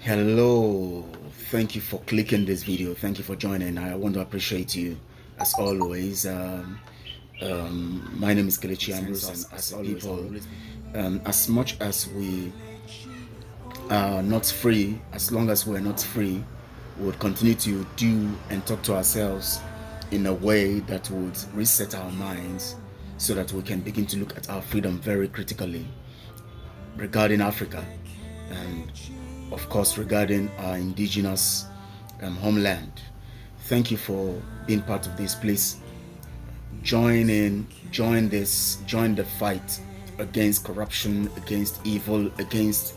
Hello, thank you for clicking this video. Thank you for joining. I want to appreciate you as always. My name is Kelechi Ambrose, and as people, as much as we are not free, as long as we're not free, we would continue to do and talk to ourselves in a way that would reset our minds so that we can begin to look at our freedom very critically regarding Africa and of course regarding our indigenous homeland. Thank you for being part of this. Please join the fight against corruption, against evil, against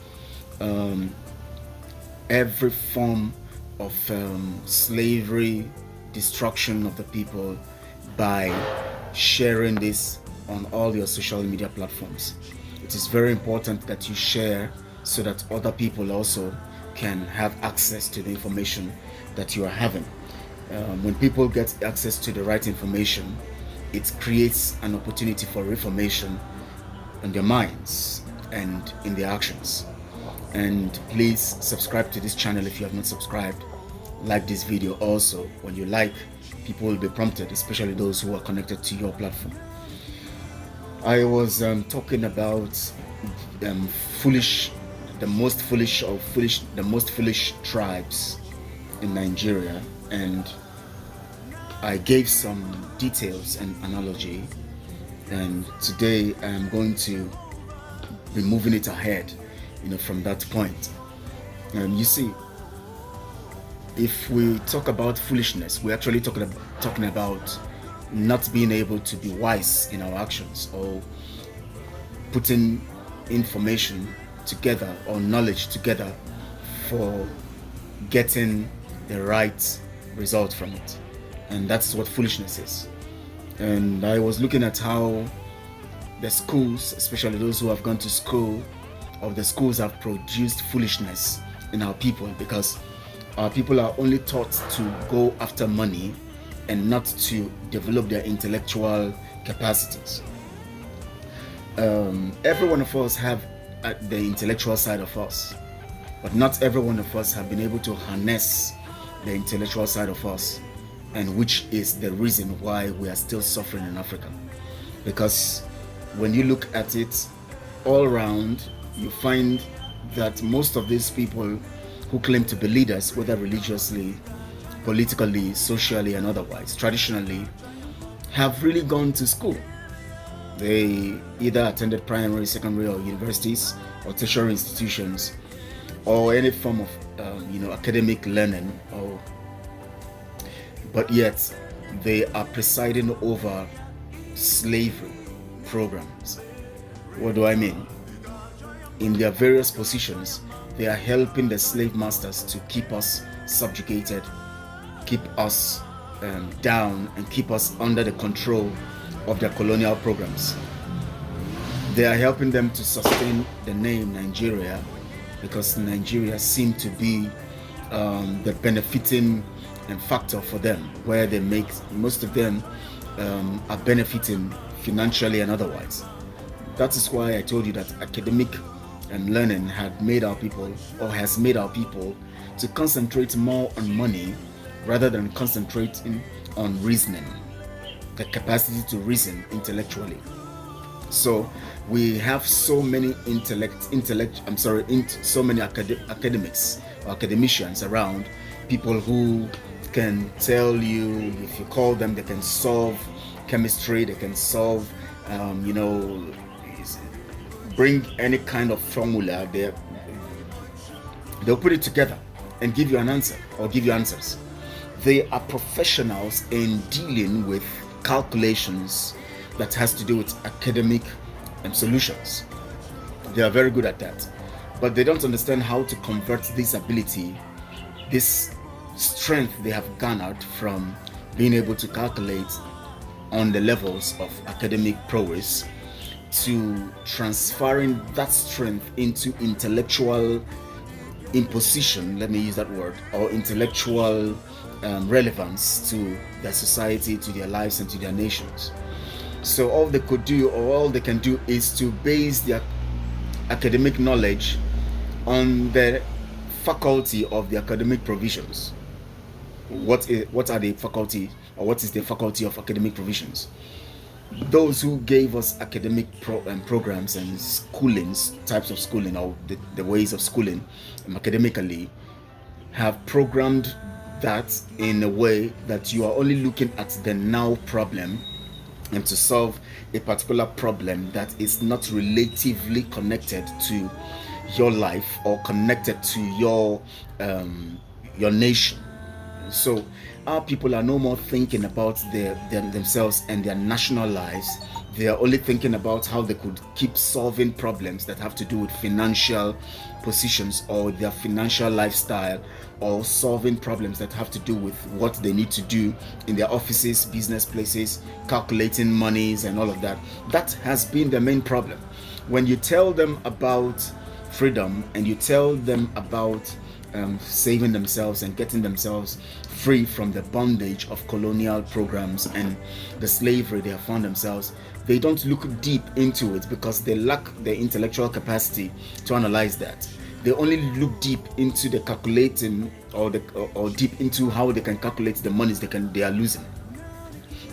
every form of slavery, destruction of the people, by sharing this on all your social media platforms. It is very important that you share so that other people also can have access to the information that you are having. When people get access to the right information, it creates an opportunity for reformation in their minds and in their actions. And please subscribe to this channel if you have not subscribed. Like this video also. When you like, people will be prompted, especially those who are connected to your platform. I was talking about the most foolish tribes in Nigeria, and I gave some details and analogy, and today I'm going to be moving it ahead, from that point. You see, if we talk about foolishness, we're actually talking about not being able to be wise in our actions, or putting information together or knowledge together for getting the right result from it. And that's what foolishness is. And I was looking at how the schools, especially those who have gone to school, or the schools have produced foolishness in our people, because our people are only taught to go after money and not to develop their intellectual capacities. Every one of us have the intellectual side of us, but not every one of us have been able to harness the intellectual side of us, and which is the reason why we are still suffering in Africa. Because when you look at it all around, you find that most of these people who claim to be leaders, whether religiously, politically, socially, and otherwise, traditionally, have really gone to school. They either attended primary, secondary, or universities, or tertiary institutions, or any form of academic learning, but yet they are presiding over slavery programs. What do I mean? In their various positions, they are helping the slave masters to keep us subjugated, keep us down, and keep us under the control of their colonial programs. They are helping them to sustain the name Nigeria, because Nigeria seems to be the benefiting factor for them, where they make most of them are benefiting financially and otherwise. That is why I told you that academic learning had made our people, or has made our people, to concentrate more on money rather than concentrating on reasoning, the capacity to reason intellectually. So we have so many so many academics or academicians around, people who can tell you, if you call them, they can solve chemistry, they can solve bring any kind of formula there, they'll put it together and give you an answer, or give you answers. They are professionals in dealing with calculations that has to do with academic solutions. They are very good at that, but they don't understand how to convert this ability, this strength they have garnered from being able to calculate on the levels of academic prowess, to transferring that strength into intellectual imposition, let me use that word, or intellectual relevance to their society, to their lives, and to their nations. So all they could do, or all they can do, is to base their academic knowledge on the faculty of the academic provisions. What are the faculty, or what is the faculty of academic provisions? Those who gave us academic programs and schoolings, types of schooling, or the ways of schooling academically, have programmed that in a way that you are only looking at the now problem, and to solve a particular problem that is not relatively connected to your life or connected to your nation. So our people are no more thinking about themselves and their national lives. They are only thinking about how they could keep solving problems that have to do with financial positions or their financial lifestyle, or solving problems that have to do with what they need to do in their offices, business places, calculating monies and all of that. That has been the main problem. When you tell them about freedom and you tell them about saving themselves and getting themselves free from the bondage of colonial programs and the slavery they have found themselves, they don't look deep into it because they lack the intellectual capacity to analyze that. They only look deep into the calculating, or deep into how they can calculate the monies they are losing,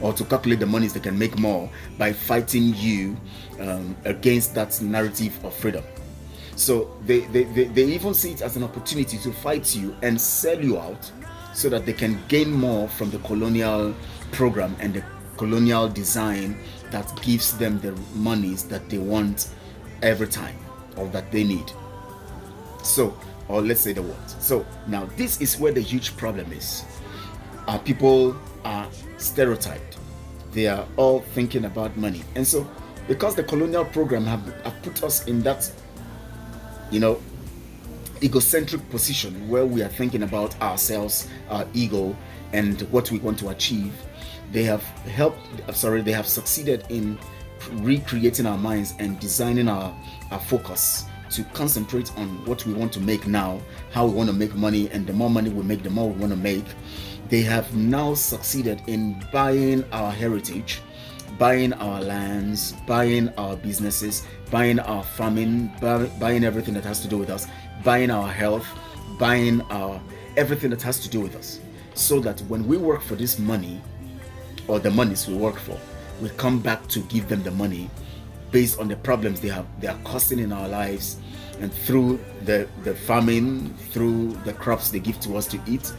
or to calculate the monies they can make more by fighting you against that narrative of freedom. So they even see it as an opportunity to fight you and sell you out so that they can gain more from the colonial program and the colonial design that gives them the monies that they want every time, or that they need. So, or let's say the what. So now this is where the huge problem is. Our people are stereotyped. They are all thinking about money. And so because the colonial program have put us in that, egocentric position where we are thinking about ourselves, our ego, and what we want to achieve, they have succeeded in recreating our minds and designing our focus to concentrate on what we want to make now, how we want to make money, and the more money we make, the more we want to make. They have now succeeded in buying our heritage, buying our lands, buying our businesses, buying our farming, buying everything that has to do with us, buying our health, buying our everything that has to do with us, so that when we work for this money, or the monies we work for, we come back to give them the money based on the problems they are causing in our lives, and through the farming, through the crops they give to us to eat,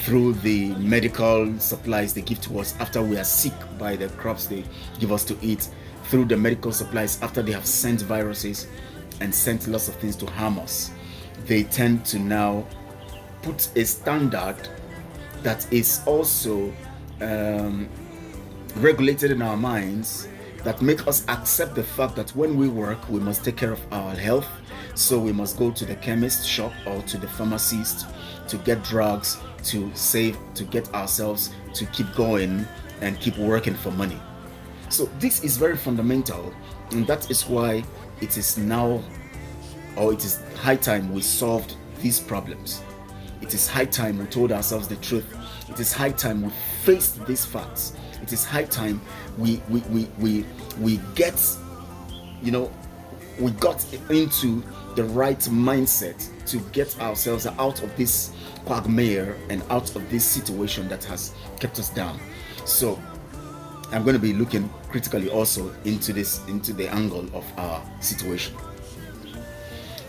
through the medical supplies they give to us after we are sick by the crops they give us to eat, through the medical supplies after they have sent viruses and sent lots of things to harm us. They tend to now put a standard that is also regulated in our minds, that make us accept the fact that when we work, we must take care of our health. So we must go to the chemist shop or to the pharmacist to get drugs, to save, to get ourselves to keep going and keep working for money. So this is very fundamental, and that is why it is now, or it is high time we solved these problems. It is high time we told ourselves the truth. It is high time we faced these facts. It is high time we get, we got into the right mindset to get ourselves out of this quagmire and out of this situation that has kept us down. So I'm going to be looking critically also into the angle of our situation.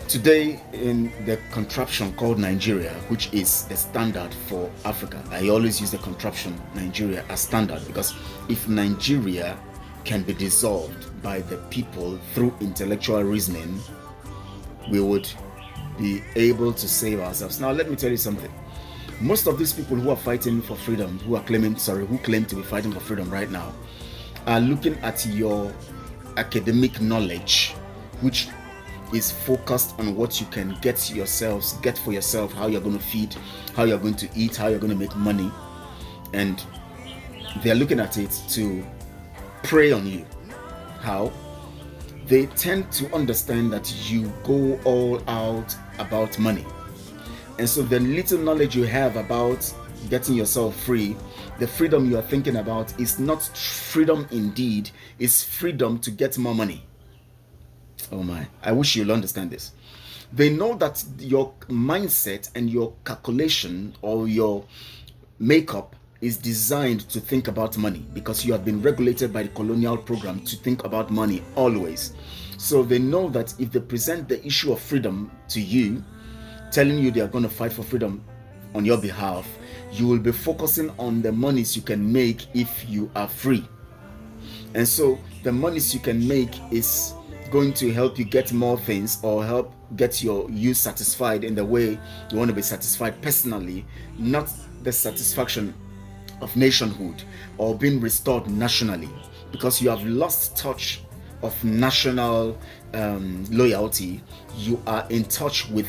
Today, in the contraption called Nigeria, which is the standard for Africa, I always use the contraption Nigeria as standard, because if Nigeria can be dissolved by the people through intellectual reasoning, we would be able to save ourselves. Now, let me tell you something. Most of these people who are fighting for freedom, who claim to be fighting for freedom right now, are looking at your academic knowledge, which is focused on what you can get for yourself, how you're going to feed, how you're going to eat, how you're going to make money. And they're looking at it to prey on you. How? They tend to understand that you go all out about money. And so the little knowledge you have about getting yourself free, the freedom you are thinking about is not freedom indeed, it's freedom to get more money. Oh my, I wish you'll understand this. They know that your mindset and your calculation or your makeup is designed to think about money, because you have been regulated by the colonial program to think about money always. So they know that if they present the issue of freedom to you, telling you they are going to fight for freedom on your behalf, you will be focusing on the monies you can make if you are free. And so the monies you can make is going to help you get more things, or help get you satisfied in the way you want to be satisfied personally, not the satisfaction of nationhood or being restored nationally, because you have lost touch of national loyalty. You are in touch with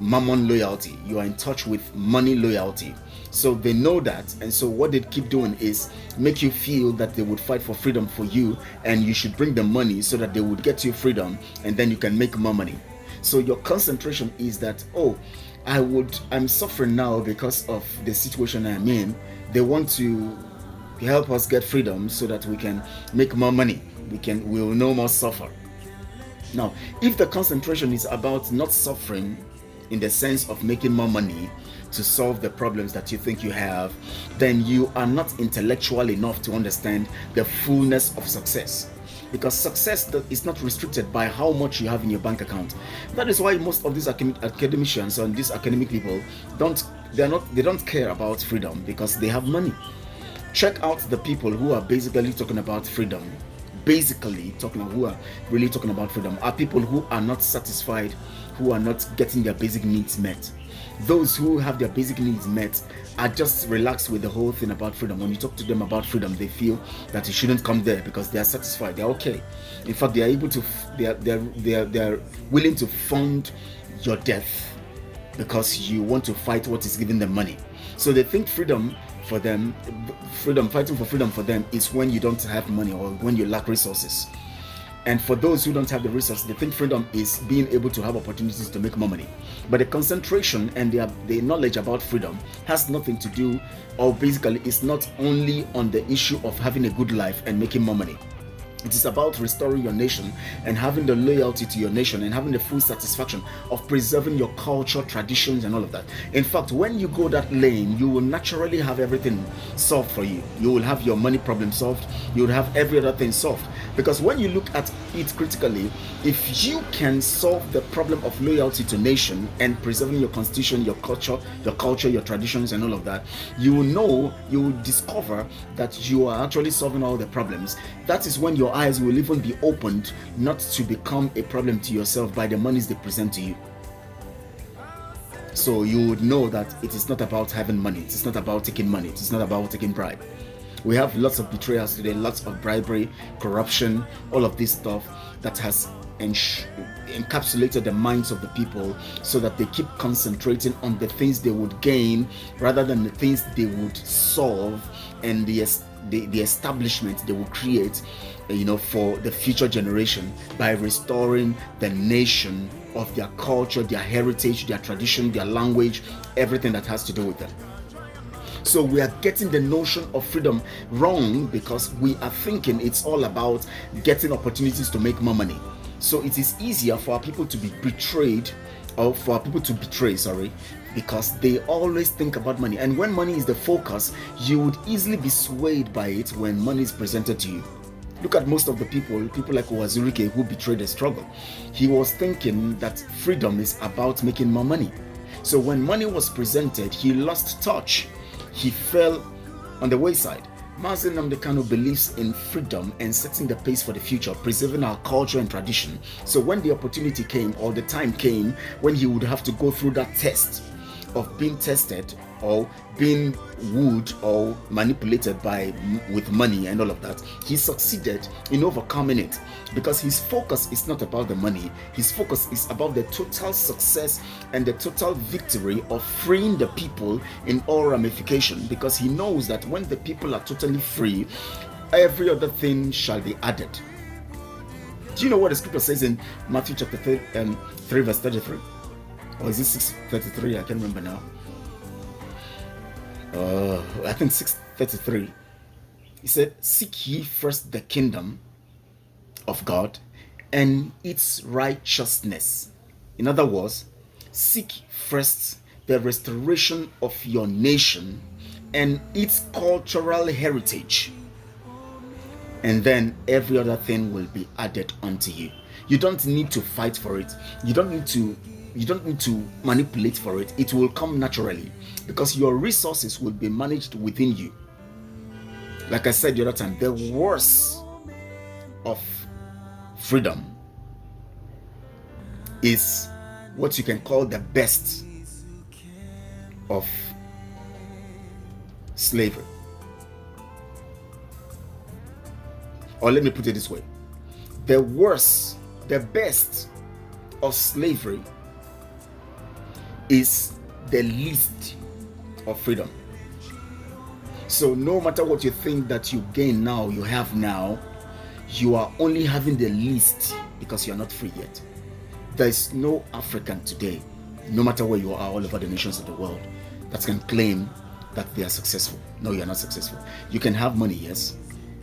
mammon loyalty, you are in touch with money loyalty. So they know that, and so what they keep doing is make you feel that they would fight for freedom for you, and you should bring them money so that they would get you freedom, and then you can make more money. So your concentration is that, oh, I'm suffering now because of the situation I'm in. They want to help us get freedom so that we can make more money. We'll no more suffer. Now, if the concentration is about not suffering in the sense of making more money to solve the problems that you think you have, then you are not intellectual enough to understand the fullness of success. Because success is not restricted by how much you have in your bank account. That is why most of these academicians and these academic people they don't care about freedom, because they have money. Check out the people who are basically talking about freedom. Who are really talking about freedom are people who are not satisfied, who are not getting their basic needs met. Those who have their basic needs met are just relaxed with the whole thing about freedom. When you talk to them about freedom, they feel that you shouldn't come there because they are satisfied, they are okay. In fact, they are able to, they are willing to fund your death because you want to fight what is giving them money. So they think fighting for freedom for them is when you don't have money or when you lack resources. And for those who don't have the resources, they think freedom is being able to have opportunities to make more money. But the concentration and the knowledge about freedom has nothing to do, or basically is not only on the issue of having a good life and making more money. It is about restoring your nation and having the loyalty to your nation and having the full satisfaction of preserving your culture, traditions, and all of that. In fact, when you go that lane, you will naturally have everything solved for you. You will have your money problem solved. You will have every other thing solved. Because when you look at it critically, if you can solve the problem of loyalty to nation and preserving your constitution, your culture, your traditions, and all of that, you will discover that you are actually solving all the problems. That is when your eyes will even be opened not to become a problem to yourself by the monies they present to you. So you would know that it is not about having money, it is not about taking money, it is not about taking bribe. We have lots of betrayals today, lots of bribery, corruption, all of this stuff that has encapsulated the minds of the people so that they keep concentrating on the things they would gain rather than the things they would solve and the establishment they will create, for the future generation by restoring the nation of their culture, their heritage, their tradition, their language, everything that has to do with them. So we are getting the notion of freedom wrong because we are thinking it's all about getting opportunities to make more money. So it is easier for our people to be betrayed, or for our people to betray, because they always think about money. And when money is the focus, you would easily be swayed by it when money is presented to you. Look at most of the people like Wazirike, who betrayed the struggle. He was thinking that freedom is about making more money. So when money was presented, he lost touch. He fell on the wayside. Mazi Nnamdi Kanu believes in freedom and setting the pace for the future, preserving our culture and tradition. So when the opportunity came, or the time came, when he would have to go through that test of being tested or being wooed or manipulated with money and all of that, he succeeded in overcoming it, because his focus is not about the money. His focus is about the total success and the total victory of freeing the people in all ramification, because he knows that when the people are totally free, every other thing shall be added. Do you know what the scripture says in Matthew chapter 3 verse 33? Or is it 6:33? I can't remember now. I think 6:33. He said, "Seek ye first the kingdom of God and its righteousness." In other words, seek first the restoration of your nation and its cultural heritage, and then every other thing will be added unto you. You don't need to fight for it. You don't need to manipulate for it. It will come naturally because your resources will be managed within you. Like I said the other time, the worst of freedom is what you can call the best of slavery. Or let me put it this way: the worst, the best of slavery is the least of freedom. So no matter what you think that you gain now, you have now, you are only having the least because you are not free yet. There is no African today, no matter where you are all over the nations of the world, that can claim that they are successful. No, you are not successful. You can have money, yes,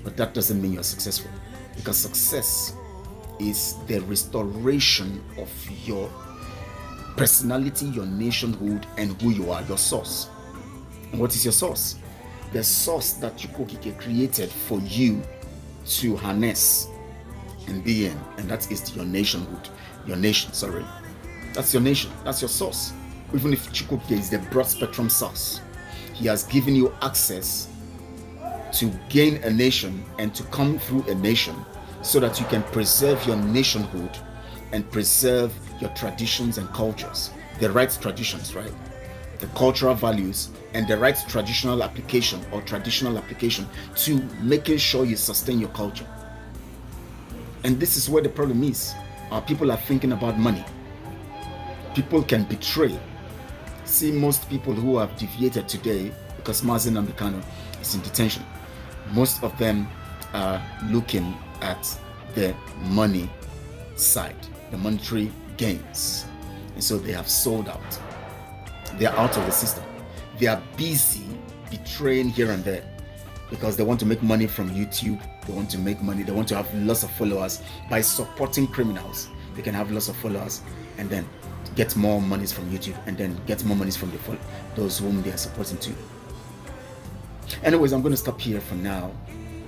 but that doesn't mean you're successful, because success is the restoration of your personality, your nationhood, and who you are, your source. And what is your source? The source that Chukwokike created for you to harness and be in, and that is your nationhood. Your nation, sorry. That's your nation. That's your source. Even if Chukwokike is the broad spectrum source, he has given you access to gain a nation and to come through a nation so that you can preserve your nationhood and preserve your traditions and cultures. The right traditions, right? The cultural values and the right traditional application or traditional application to making sure you sustain your culture. And this is where the problem is. Our people are thinking about money. People can betray. See, most people who have deviated today, because Mazi Nnamdi Kanu is in detention, most of them are looking at the money side, the monetary gains. And so they have sold out. They are out of the system. They are busy betraying here and there because they want to make money from YouTube. They want to make money. They want to have lots of followers. By supporting criminals, they can have lots of followers and then get more monies from YouTube and then get more monies from those whom they are supporting too. Anyways, I'm going to stop here for now.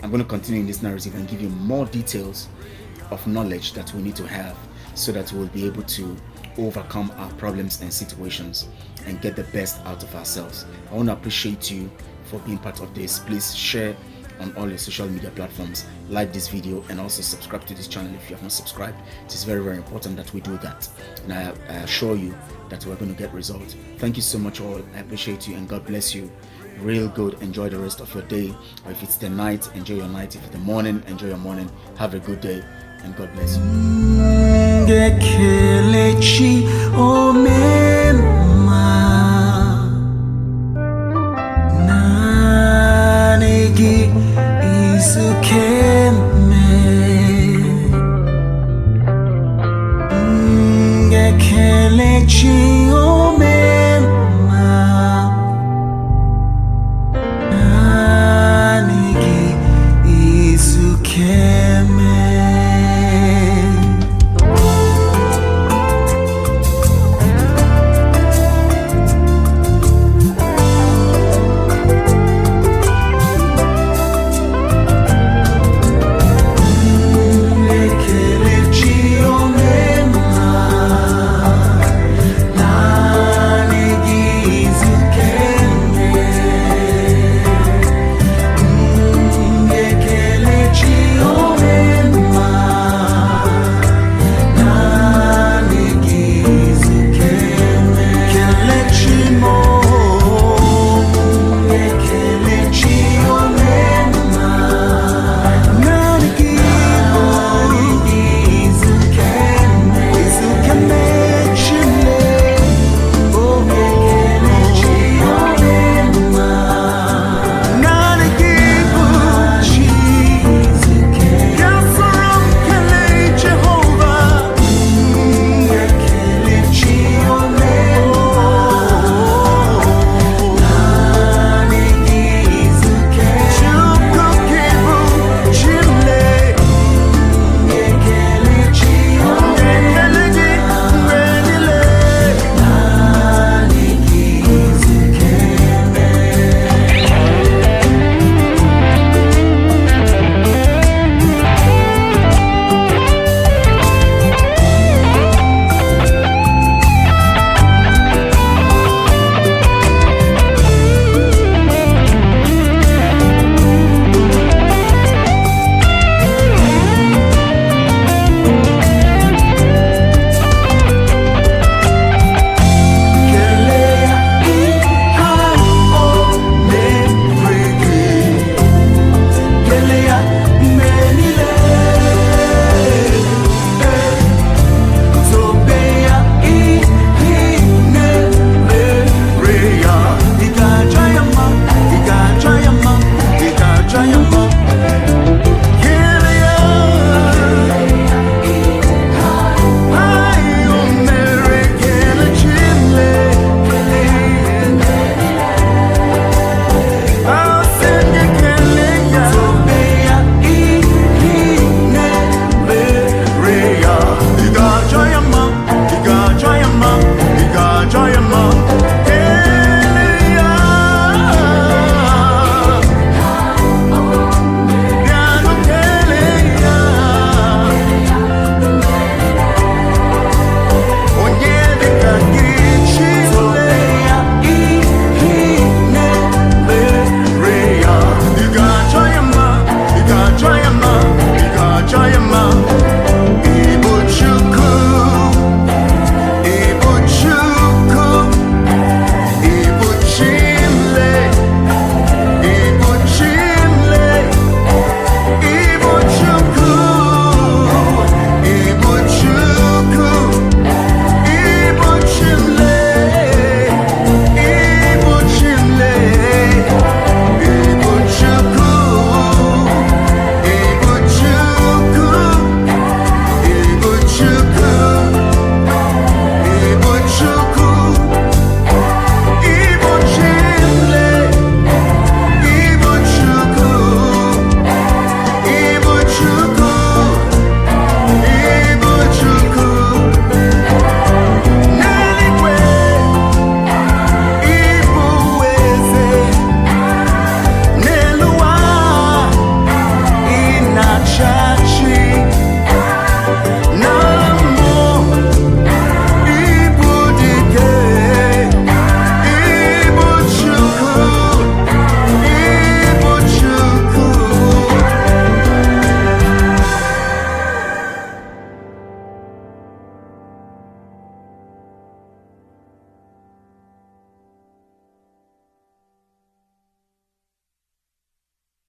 I'm going to continue in this narrative and give you more details of knowledge that we need to have so that we'll be able to overcome our problems and situations and get the best out of ourselves. I want to appreciate you for being part of this. Please share on all your social media platforms, like this video, and also subscribe to this channel if you have not subscribed. It is very, very important that we do that, and I assure you that we're going to get results. Thank you so much all. I appreciate you and God bless you. Real good. Enjoy the rest of your day, or if it's the night, enjoy your night. If it's the morning, enjoy your morning. Have a good day and God bless you. song.